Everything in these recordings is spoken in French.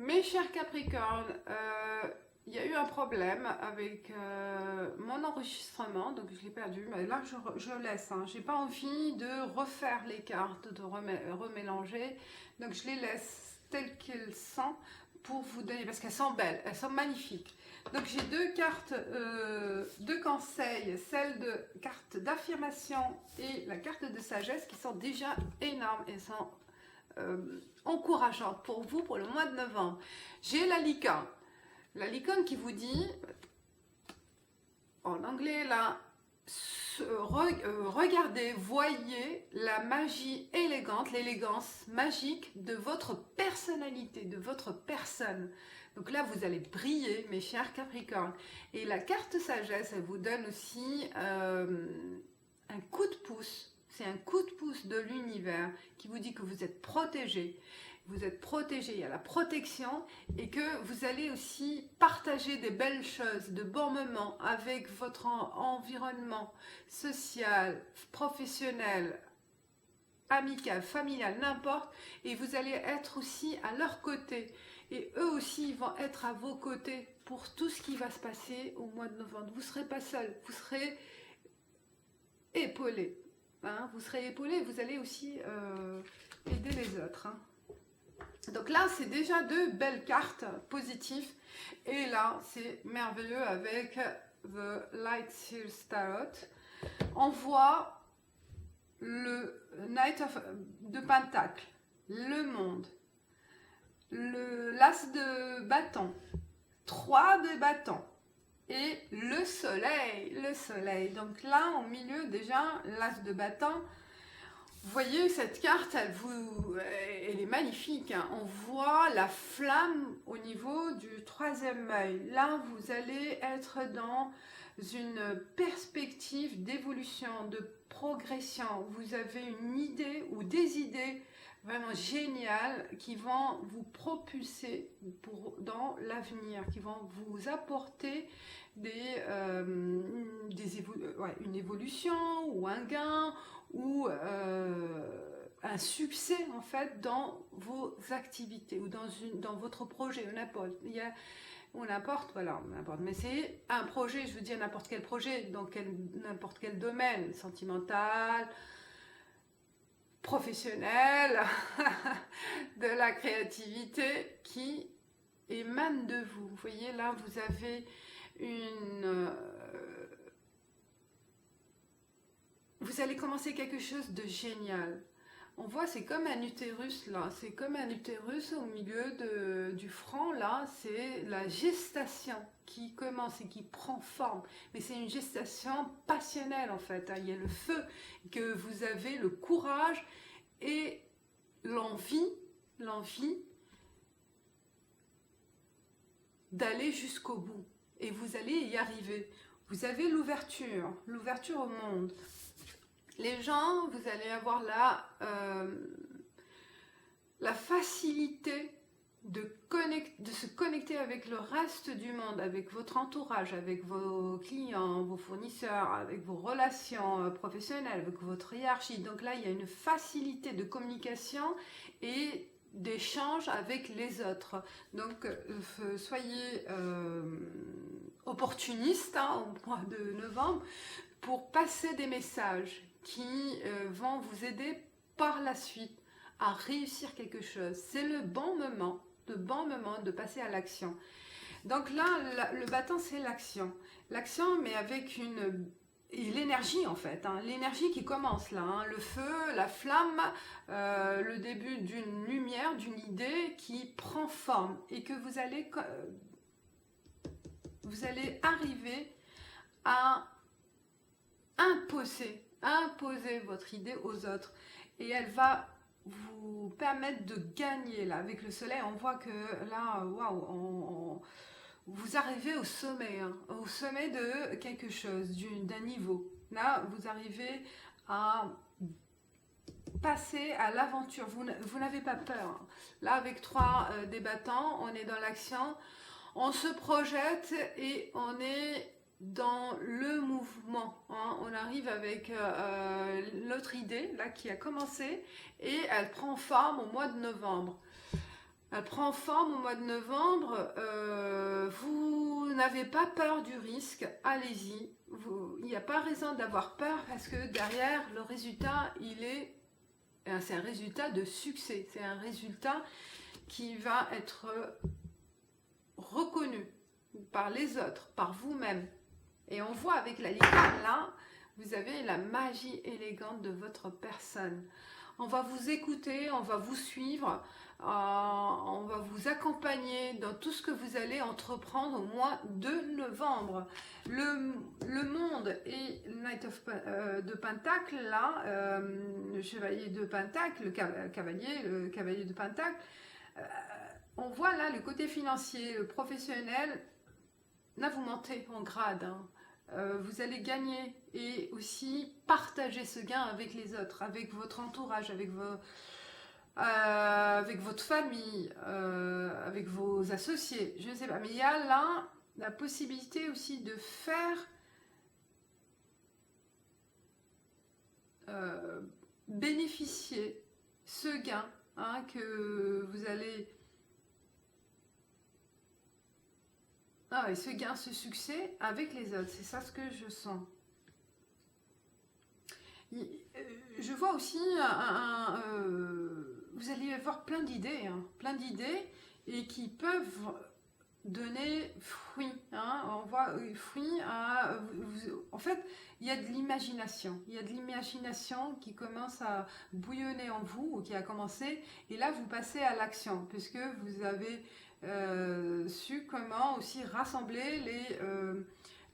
Mes chers Capricornes, il y a eu un problème avec mon enregistrement, donc je l'ai perdu, mais là je laisse, hein. J'ai pas envie de refaire les cartes, de remélanger, donc je les laisse telles qu'elles sont pour vous donner, parce qu'elles sont belles, elles sont magnifiques. Donc j'ai deux cartes de conseils, celle de carte d'affirmation et la carte de sagesse qui sont déjà énormes et sont encourageante pour vous pour le mois de novembre. J'ai la licorne. La licorne qui vous dit, en anglais là, regardez, voyez la magie élégante, l'élégance magique de votre personnalité, de votre personne. Donc là, vous allez briller, mes chers Capricornes. Et la carte sagesse, elle vous donne aussi un coup de pouce. C'est un coup de pouce de l'univers qui vous dit que vous êtes protégé. Vous êtes protégé, il y a la protection et que vous allez aussi partager des belles choses, de bons moments avec votre environnement social, professionnel, amical, familial, n'importe, et vous allez être aussi à leur côté. Et eux aussi vont être à vos côtés pour tout ce qui va se passer au mois de novembre. Vous ne serez pas seul, vous serez épaulé. Hein, vous serez épaulé, vous allez aussi aider les autres. Hein. Donc là, c'est déjà deux belles cartes positives. Et là, c'est merveilleux avec The Light Seals Tarot. On voit le Knight de Pentacle, le monde, l'As de bâton, 3 de bâton et le soleil, le soleil. Donc là, au milieu, déjà, l'As de bâton. Vous voyez, cette carte, elle est magnifique. Hein. On voit la flamme au niveau du 3e œil. Là, vous allez être dans une perspective d'évolution, de progression. Vous avez une idée ou des idées vraiment géniales qui vont vous propulser dans l'avenir, qui vont vous apporter une évolution ou un gain ou un succès en fait dans vos activités ou dans votre projet ou n'importe. Voilà, n'importe. Mais c'est un projet, je veux dire n'importe quel projet, dans n'importe quel domaine, sentimental, professionnel, de la créativité qui émane de vous. Vous voyez là, vous avez vous allez commencer quelque chose de génial. On voit, c'est comme un utérus là, c'est comme un utérus au milieu du front là, c'est la gestation qui commence et qui prend forme. Mais c'est une gestation passionnelle en fait, hein. Il y a le feu, que vous avez le courage et l'envie d'aller jusqu'au bout. Et vous allez y arriver. Vous avez l'ouverture au monde. Les gens, vous allez avoir la facilité de se connecter avec le reste du monde, avec votre entourage, avec vos clients, vos fournisseurs, avec vos relations professionnelles, avec votre hiérarchie. Donc là, il y a une facilité de communication et d'échange avec les autres. Donc, soyez opportunistes hein, au mois de novembre pour passer des messages qui vont vous aider par la suite à réussir quelque chose. C'est le bon moment de passer à l'action. Donc là, le bâton, c'est l'action. L'action, mais avec et l'énergie en fait, hein, l'énergie qui commence là, hein, le feu, la flamme, le début d'une lumière, d'une idée qui prend forme et que vous allez arriver à imposer votre idée aux autres et elle va vous permettre de gagner là avec le soleil. On voit que là, waouh, vous arrivez au sommet, hein, au sommet de quelque chose, d'un niveau. Là, vous arrivez à passer à l'aventure. Vous n'avez pas peur. Hein. Là, avec 3 débattants, on est dans l'action, on se projette et on est dans le mouvement. Hein. On arrive avec l'autre idée là qui a commencé et elle prend forme au mois de novembre. Elle prend forme au mois de novembre. Vous n'avez pas peur du risque, allez-y. Il n'y a pas raison d'avoir peur parce que derrière, le résultat, c'est un résultat de succès. C'est un résultat qui va être reconnu par les autres, par vous-même. Et on voit avec la licorne là, vous avez la magie élégante de votre personne. On va vous écouter, on va vous suivre, on va vous accompagner dans tout ce que vous allez entreprendre au mois de novembre. Le monde et Knight de Pentacle, là, le chevalier de Pentacle, le cavalier de Pentacle, on voit là le côté financier, le professionnel. Là, vous montez en grade, hein. Vous allez gagner et aussi partager ce gain avec les autres, avec votre entourage, avec votre famille, avec vos associés, je ne sais pas. Mais il y a là la possibilité aussi de faire bénéficier ce gain, hein, que vous allez... Ah oui, ce gain, ce succès avec les autres, c'est ça ce que je sens. Je vois aussi, vous allez avoir plein d'idées, hein, et qui peuvent donner fruit. Hein, on voit fruit en fait, il y a de l'imagination. Il y a de l'imagination qui commence à bouillonner en vous, ou qui a commencé, et là vous passez à l'action, puisque vous avez su comment aussi rassembler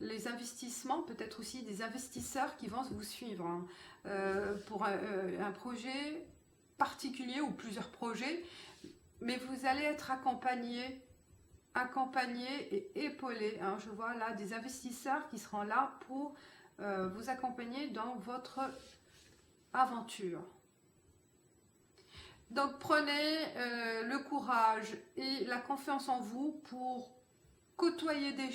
les investissements, peut-être aussi des investisseurs qui vont vous suivre, hein, pour un projet particulier ou plusieurs projets, mais vous allez être accompagné et épaulé, hein. Je vois là des investisseurs qui seront là pour vous accompagner dans votre aventure. Donc prenez le courage et la confiance en vous pour côtoyer des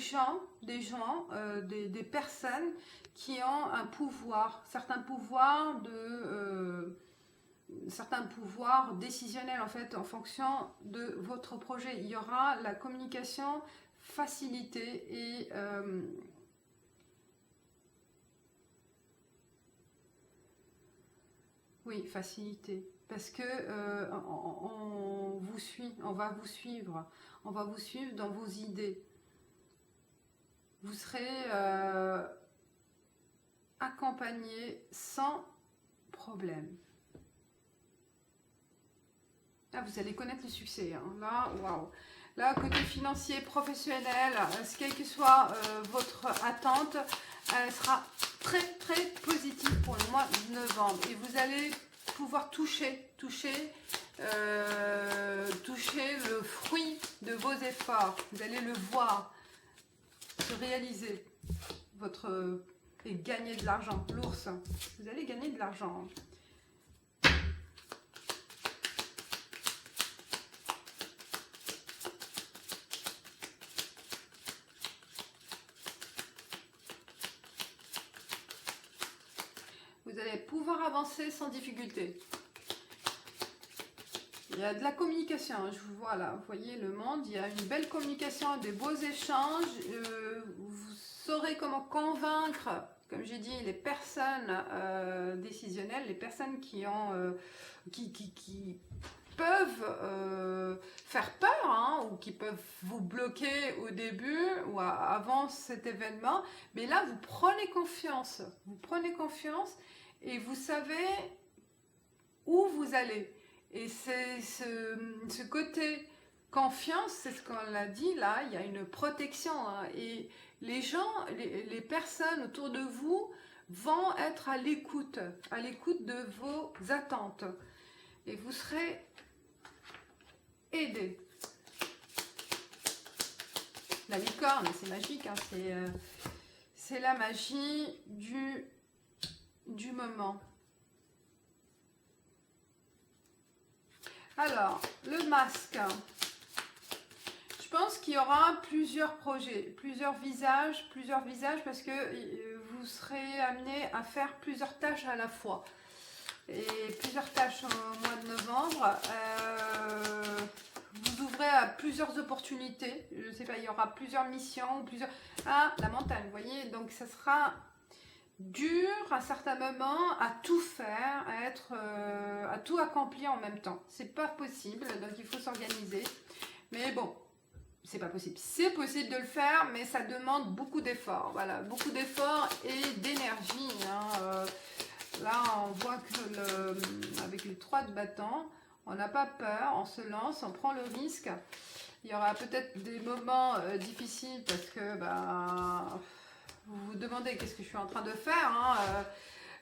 personnes qui ont un pouvoir, certains pouvoirs décisionnels en fait, en fonction de votre projet. Il y aura la communication facilitée et oui, facilitée. Parce que on vous suit, on va vous suivre dans vos idées. Vous serez accompagné sans problème. Là, vous allez connaître le succès, hein. Là, waouh. Là, côté financier, professionnel, quelle que soit votre attente, elle sera très très positive pour le mois de novembre. Et vous allez pouvoir toucher le fruit de vos efforts. Vous allez le voir se réaliser et gagner de l'argent. L'ours, vous allez gagner de l'argent. Vous allez pouvoir avancer sans difficulté. Il y a de la communication, je vous vois là, vous voyez le monde, il y a une belle communication, des beaux échanges, vous saurez comment convaincre, comme j'ai dit, les personnes décisionnelles, les personnes qui peuvent faire peur, hein, ou qui peuvent vous bloquer au début ou avant cet événement, mais là vous prenez confiance et vous savez où vous allez. Et c'est ce côté confiance, c'est ce qu'on l'a dit là, il y a une protection, hein, et les gens, les personnes autour de vous vont être à l'écoute de vos attentes. Et vous serez aidés. La licorne, c'est magique, hein, c'est la magie du moment. Alors, le masque. Je pense qu'il y aura plusieurs projets, plusieurs visages, parce que vous serez amené à faire plusieurs tâches à la fois. Et plusieurs tâches au mois de novembre. vous ouvrez à plusieurs opportunités. Je ne sais pas, il y aura plusieurs missions, plusieurs... Ah, la montagne, vous voyez. Donc, ça sera dur à certains moments à tout faire, à tout accomplir en même temps. C'est pas possible, donc il faut s'organiser. Mais bon, c'est pas possible. C'est possible de le faire, mais ça demande beaucoup d'efforts. Voilà, beaucoup d'efforts et d'énergie. Là, on voit que avec les 3 de bâton, on n'a pas peur, on se lance, on prend le risque. Il y aura peut-être des moments difficiles parce que vous vous demandez qu'est-ce que je suis en train de faire.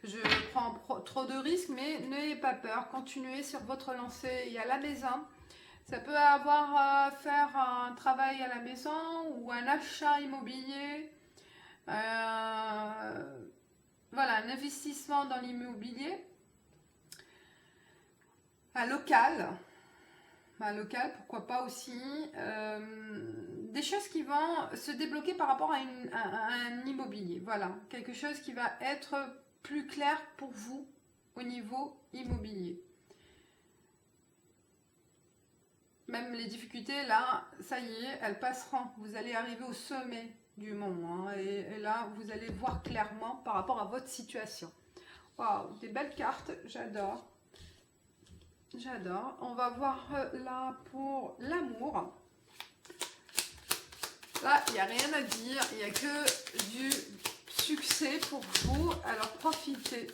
Je prends trop de risques, mais n'ayez pas peur. Continuez sur votre lancée. Il y a la maison. Ça peut avoir faire un travail à la maison ou un achat immobilier. Voilà, un investissement dans l'immobilier. Un local, pourquoi pas aussi. Des choses qui vont se débloquer par rapport à un immobilier. Voilà, quelque chose qui va être plus clair pour vous au niveau immobilier. Même les difficultés, là, ça y est, elles passeront. Vous allez arriver au sommet du mont. Et là, vous allez voir clairement par rapport à votre situation. Waouh, des belles cartes, j'adore. J'adore. On va voir là pour l'amour. Là, il n'y a rien à dire. Il n'y a que du succès pour vous. Alors, profitez.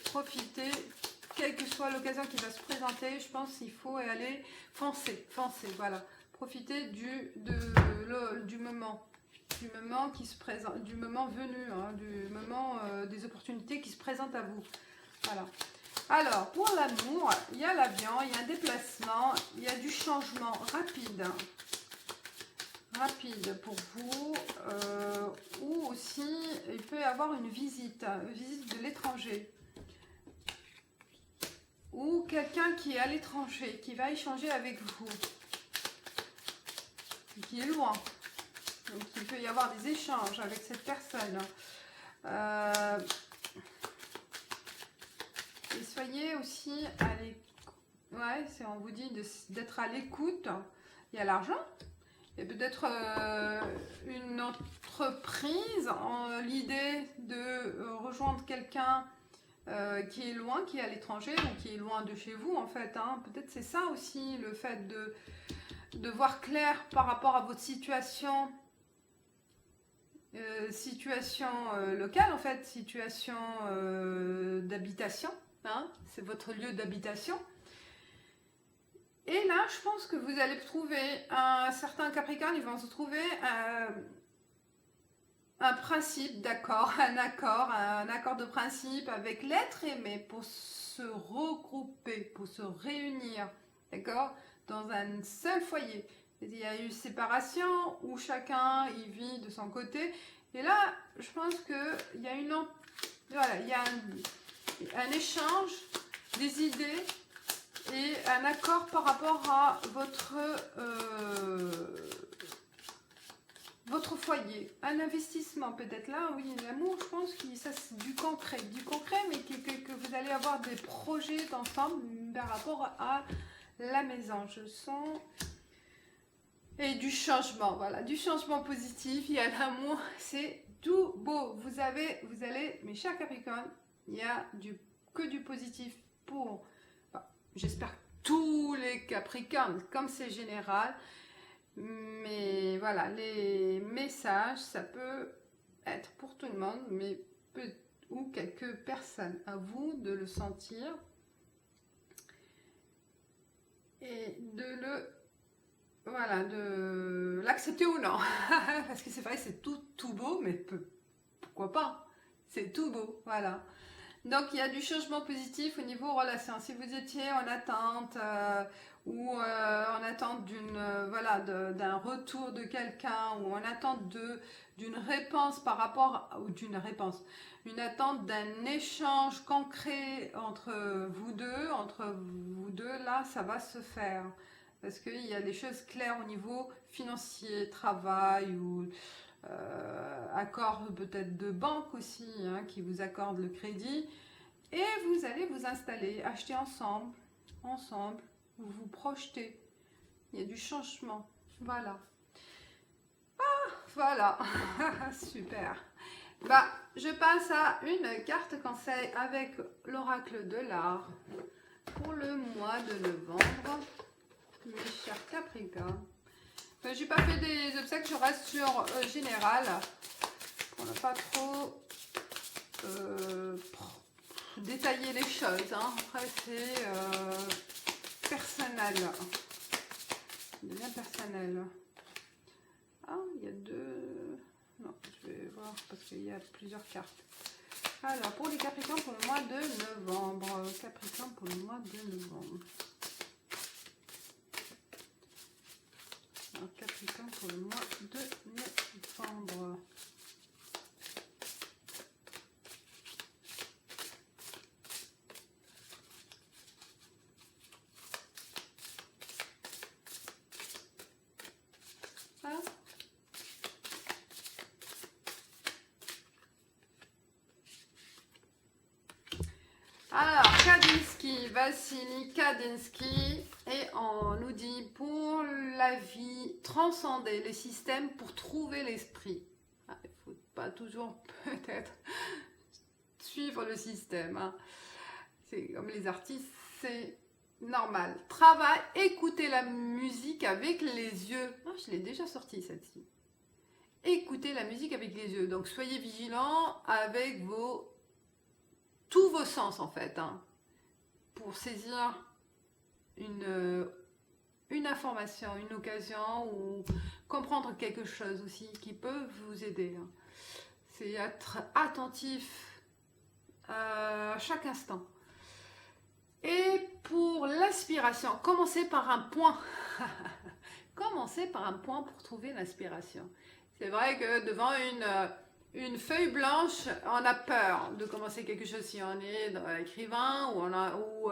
Quelle que soit l'occasion qui va se présenter, je pense qu'il faut y aller. Foncez. Voilà. Profitez du moment. Du moment qui se présente. Du moment venu. Du moment des opportunités qui se présentent à vous. Voilà. Alors, pour l'amour, il y a l'avion, il y a un déplacement, il y a du changement rapide pour vous, ou aussi il peut y avoir une visite de l'étranger, ou quelqu'un qui est à l'étranger, qui va échanger avec vous, qui est loin. Donc, il peut y avoir des échanges avec cette personne. Et soyez aussi à l'écoute. Ouais, on vous dit d'être à l'écoute. Il y a l'argent. Il y a peut-être une entreprise, l'idée de rejoindre quelqu'un qui est loin, qui est à l'étranger, ou qui est loin de chez vous en fait. Peut-être c'est ça aussi, le fait de voir clair par rapport à votre situation. Situation locale en fait, situation d'habitation. C'est votre lieu d'habitation. Et là, je pense que vous allez trouver certains Capricornes, ils vont se trouver un principe d'accord, un accord de principe avec l'être aimé pour se regrouper, pour se réunir, d'accord, dans un seul foyer. Il y a eu séparation où chacun y vit de son côté. Et là, je pense qu'il y a il y a un échange des idées et un accord par rapport à votre foyer. Un investissement peut-être là, oui, l'amour, je pense que ça c'est du concret, mais que vous allez avoir des projets d'ensemble par rapport à la maison, je sens. Et du changement, voilà, du changement positif, il y a l'amour, c'est tout beau. Vous allez, mes chers Capricornes, il y a que du positif pour, j'espère, tous les Capricornes, comme c'est général. Mais voilà, les messages, ça peut être pour tout le monde, mais ou quelques personnes. À vous de le sentir et de l'accepter ou non. Parce que c'est vrai, c'est tout beau, mais pourquoi pas? C'est tout beau, voilà. Donc, il y a du changement positif au niveau relation. Si vous étiez en attente ou en attente d'un retour de quelqu'un ou en attente d'une réponse par rapport une attente d'un échange concret entre vous deux, là, ça va se faire. Parce qu'il y a des choses claires au niveau financier, travail ou accord peut-être de banque aussi, qui vous accorde le crédit. Et vous allez vous installer, acheter ensemble, vous vous projetez. il y a du changement. Voilà. Ah, voilà. Super. Bah, je passe à une carte conseil avec l'oracle de l'art pour le mois de novembre, mes chers Capricornes. J'ai pas fait des obsèques, je reste sur général pour ne pas trop détailler les choses. Hein. Après, c'est personnel. Ça devient personnel. Ah, il y a deux. Non, je vais voir parce qu'il y a plusieurs cartes. Alors, pour les Capricornes pour le mois de novembre. Capricorne pour le mois de novembre. Alors, Capricorne pour le mois de novembre. Alors, Kandinsky, Vassili Kandinsky, et on nous dit pour la vie, transcender les systèmes pour trouver l'esprit. Ah, il ne faut pas toujours peut-être suivre le système. Hein. C'est comme les artistes, c'est normal. Travail, écoutez la musique avec les yeux. Oh, je l'ai déjà sortie celle-ci. Écoutez la musique avec les yeux. Donc soyez vigilants avec tous vos sens en fait, hein, pour saisir une information, une occasion ou comprendre quelque chose aussi qui peut vous aider. Hein. C'est être attentif à chaque instant. Et pour l'inspiration, commencez par un point. Commencez par un point pour trouver l'inspiration. C'est vrai que devant une feuille blanche, on a peur de commencer quelque chose si on est dans l'écrivain ou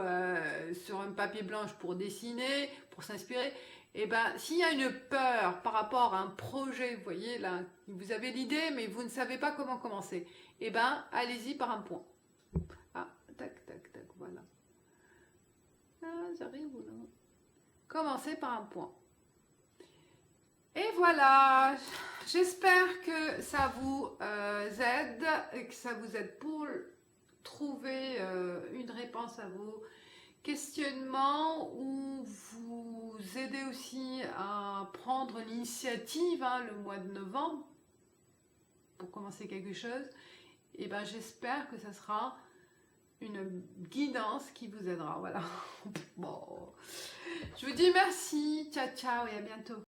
sur un papier blanche pour dessiner, pour s'inspirer. Et ben, s'il y a une peur par rapport à un projet, vous voyez là, vous avez l'idée mais vous ne savez pas comment commencer, et ben, allez-y par un point. Ah, tac, tac, tac, voilà. Ah, j'arrive ou non? Commencez par un point. Et voilà, j'espère que ça vous aide et que ça vous aide pour trouver une réponse à vos questionnements ou vous aider aussi à prendre l'initiative hein, le mois de novembre pour commencer quelque chose. Et ben j'espère que ça sera une guidance qui vous aidera. Voilà. Bon, je vous dis merci, ciao ciao et à bientôt.